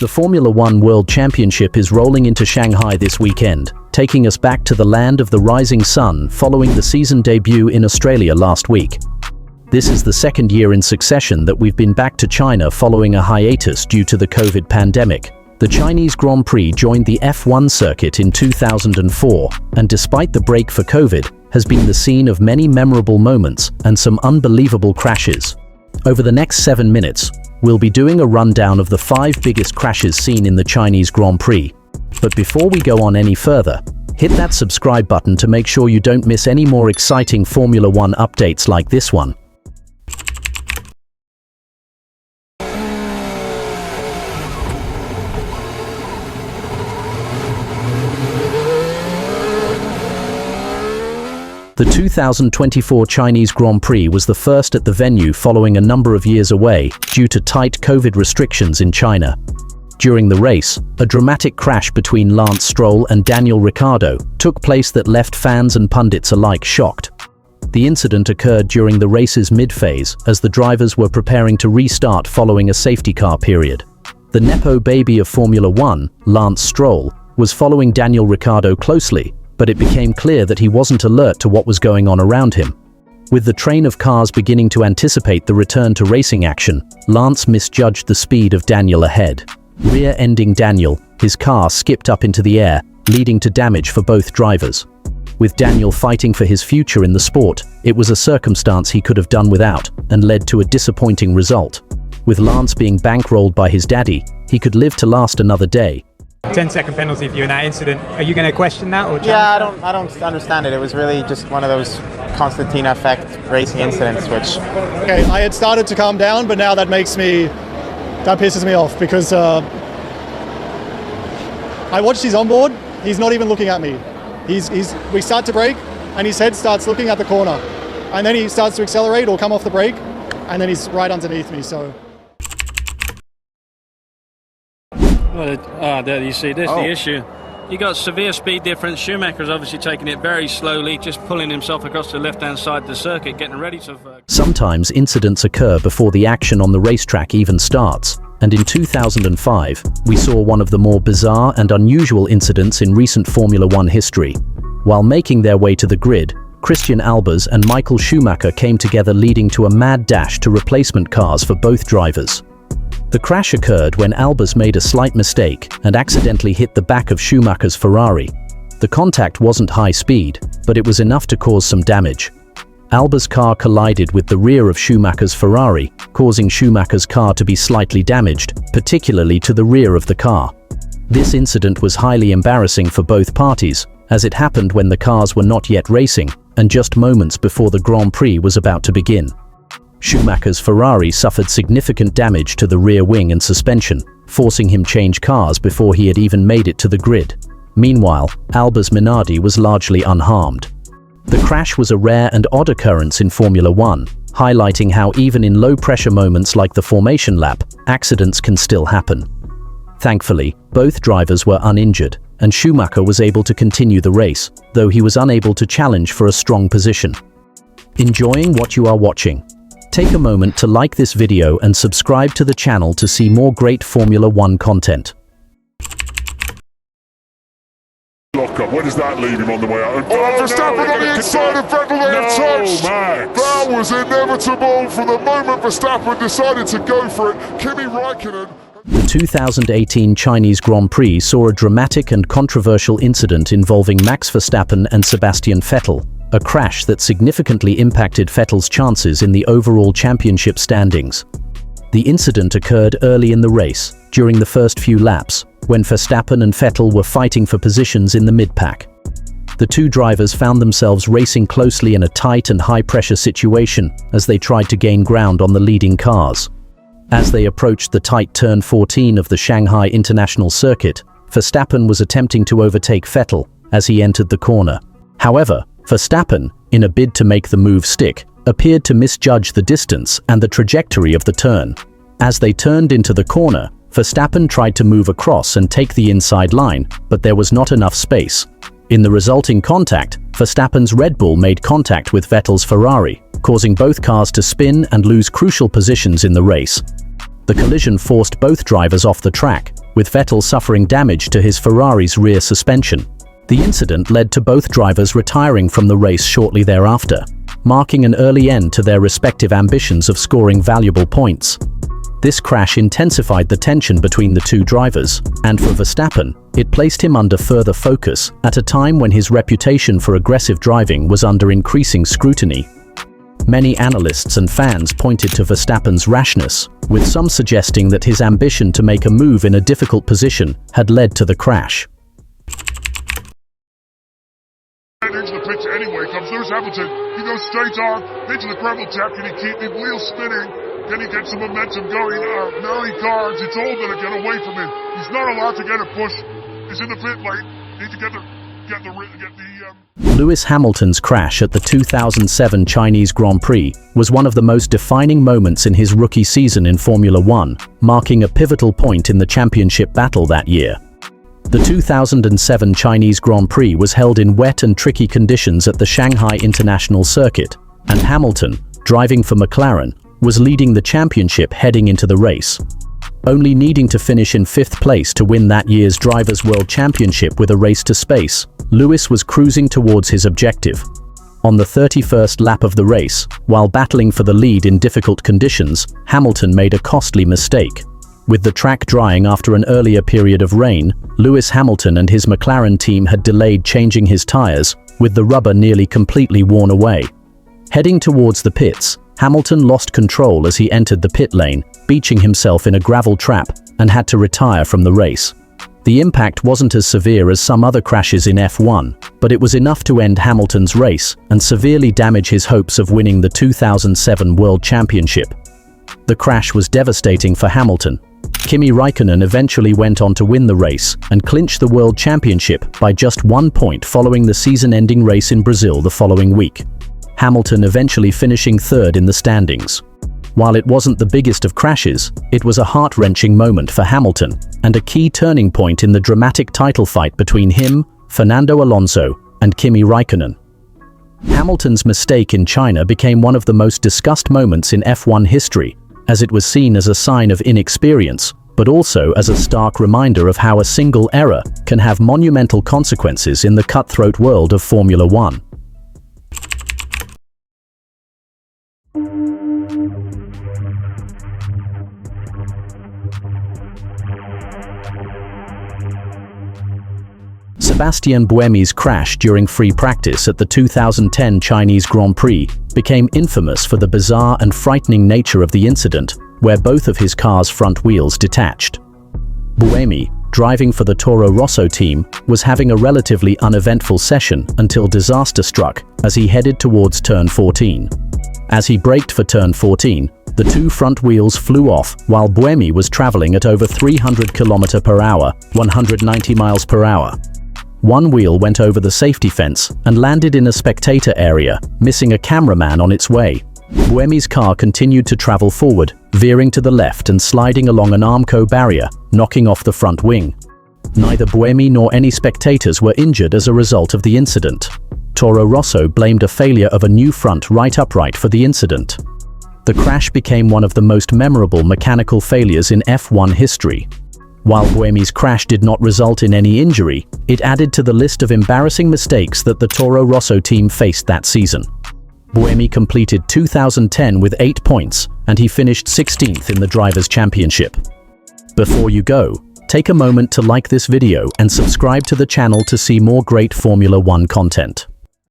The Formula One World Championship is rolling into Shanghai this weekend, taking us back to the land of the rising sun following the season debut in Australia last week. This is the second year in succession that we've been back to China following a hiatus due to the COVID pandemic. The Chinese Grand Prix joined the F1 circuit in 2004, and despite the break for COVID, has been the scene of many memorable moments and some unbelievable crashes. Over the next 7 minutes, we'll be doing a rundown of the 5 biggest crashes seen in the Chinese Grand Prix. But before we go on any further, hit that subscribe button to make sure you don't miss any more exciting Formula One updates like this one. The 2024 Chinese Grand Prix was the first at the venue following a number of years away due to tight COVID restrictions in China. During the race, a dramatic crash between Lance Stroll and Daniel Ricciardo took place that left fans and pundits alike shocked. The incident occurred during the race's mid-phase as the drivers were preparing to restart following a safety car period. The nepo baby of Formula One, Lance Stroll, was following Daniel Ricciardo closely, but it became clear that he wasn't alert to what was going on around him. With the train of cars beginning to anticipate the return to racing action, Lance misjudged the speed of Daniel ahead. Rear-ending Daniel, his car skipped up into the air, leading to damage for both drivers. With Daniel fighting for his future in the sport, it was a circumstance he could have done without, and led to a disappointing result. With Lance being bankrolled by his daddy, he could live to last another day. 10-second penalty for you in that incident. Are you going to question that or? Yeah, I don't understand it. It was really just one of those Constantina effect racing incidents, which. Okay, I had started to calm down, but now that pisses me off because I watched his onboard. He's not even looking at me. We start to brake, and his head starts looking at the corner, and then he starts to accelerate or come off the brake, and then he's right underneath me. So. Well, there you see, this is the issue. You got severe speed difference. Schumacher's obviously taking it very slowly, just pulling himself across the left-hand side of the circuit, getting ready to... Sometimes incidents occur before the action on the racetrack even starts, and in 2005, we saw one of the more bizarre and unusual incidents in recent Formula One history. While making their way to the grid, Christian Albers and Michael Schumacher came together, leading to a mad dash to replacement cars for both drivers. The crash occurred when Albers made a slight mistake and accidentally hit the back of Schumacher's Ferrari. The contact wasn't high speed, but it was enough to cause some damage. Albers' car collided with the rear of Schumacher's Ferrari, causing Schumacher's car to be slightly damaged, particularly to the rear of the car. This incident was highly embarrassing for both parties, as it happened when the cars were not yet racing, and just moments before the Grand Prix was about to begin. Schumacher's Ferrari suffered significant damage to the rear wing and suspension, forcing him change cars before he had even made it to the grid. Meanwhile, Albers Minardi was largely unharmed. The crash was a rare and odd occurrence in Formula One, highlighting how even in low-pressure moments like the formation lap, accidents can still happen. Thankfully, both drivers were uninjured, and Schumacher was able to continue the race, though he was unable to challenge for a strong position. Enjoying what you are watching? Take a moment to like this video and subscribe to the channel to see more great Formula One content. Lockup, where does that leave him on the way out? Verstappen on the inside of Vettel, they have touched! That was inevitable from the moment Verstappen decided to go for it. Kimi Räikkönen... The 2018 Chinese Grand Prix saw a dramatic and controversial incident involving Max Verstappen and Sebastian Vettel. A crash that significantly impacted Vettel's chances in the overall championship standings. The incident occurred early in the race, during the first few laps, when Verstappen and Vettel were fighting for positions in the mid-pack. The two drivers found themselves racing closely in a tight and high-pressure situation as they tried to gain ground on the leading cars. As they approached the tight turn 14 of the Shanghai International Circuit, Verstappen was attempting to overtake Vettel as he entered the corner. However, Verstappen, in a bid to make the move stick, appeared to misjudge the distance and the trajectory of the turn. As they turned into the corner, Verstappen tried to move across and take the inside line, but there was not enough space. In the resulting contact, Verstappen's Red Bull made contact with Vettel's Ferrari, causing both cars to spin and lose crucial positions in the race. The collision forced both drivers off the track, with Vettel suffering damage to his Ferrari's rear suspension. The incident led to both drivers retiring from the race shortly thereafter, marking an early end to their respective ambitions of scoring valuable points. This crash intensified the tension between the two drivers, and for Verstappen, it placed him under further focus at a time when his reputation for aggressive driving was under increasing scrutiny. Many analysts and fans pointed to Verstappen's rashness, with some suggesting that his ambition to make a move in a difficult position had led to the crash. Into the pits anyway, comes Lewis Hamilton. He goes straight on into the gravel tap. Can he keep the wheels spinning? Can he get some momentum going? Now he guards. It's all going to get away from him. He's not allowed to get a push. He's in the pit lane. Need to get the Lewis Hamilton's crash at the 2007 Chinese Grand Prix was one of the most defining moments in his rookie season in Formula One, marking a pivotal point in the championship battle that year. The 2007 Chinese Grand Prix was held in wet and tricky conditions at the Shanghai International Circuit, and Hamilton, driving for McLaren, was leading the championship heading into the race. Only needing to finish in 5th place to win that year's Drivers' World Championship with a race to space, Lewis was cruising towards his objective. On the 31st lap of the race, while battling for the lead in difficult conditions, Hamilton made a costly mistake. With the track drying after an earlier period of rain, Lewis Hamilton and his McLaren team had delayed changing his tires, with the rubber nearly completely worn away. Heading towards the pits, Hamilton lost control as he entered the pit lane, beaching himself in a gravel trap, and had to retire from the race. The impact wasn't as severe as some other crashes in F1, but it was enough to end Hamilton's race and severely damage his hopes of winning the 2007 World Championship. The crash was devastating for Hamilton. Kimi Raikkonen eventually went on to win the race and clinch the World Championship by just 1 point following the season-ending race in Brazil the following week. Hamilton eventually finishing 3rd in the standings. While it wasn't the biggest of crashes, it was a heart-wrenching moment for Hamilton and a key turning point in the dramatic title fight between him, Fernando Alonso, and Kimi Raikkonen. Hamilton's mistake in China became one of the most discussed moments in F1 history, as it was seen as a sign of inexperience, but also as a stark reminder of how a single error can have monumental consequences in the cutthroat world of Formula One. Sebastian Buemi's crash during free practice at the 2010 Chinese Grand Prix became infamous for the bizarre and frightening nature of the incident, where both of his car's front wheels detached. Buemi, driving for the Toro Rosso team, was having a relatively uneventful session until disaster struck as he headed towards turn 14. As he braked for turn 14, the two front wheels flew off while Buemi was traveling at over 300 km/h, 190 mph. One wheel went over the safety fence and landed in a spectator area, missing a cameraman on its way. Buemi's car continued to travel forward, veering to the left and sliding along an Armco barrier, knocking off the front wing. Neither Buemi nor any spectators were injured as a result of the incident. Toro Rosso blamed a failure of a new front right upright for the incident. The crash became one of the most memorable mechanical failures in F1 history. While Buemi's crash did not result in any injury, it added to the list of embarrassing mistakes that the Toro Rosso team faced that season. Buemi completed 2010 with 8 points, and he finished 16th in the Drivers' Championship. Before you go, take a moment to like this video and subscribe to the channel to see more great Formula One content.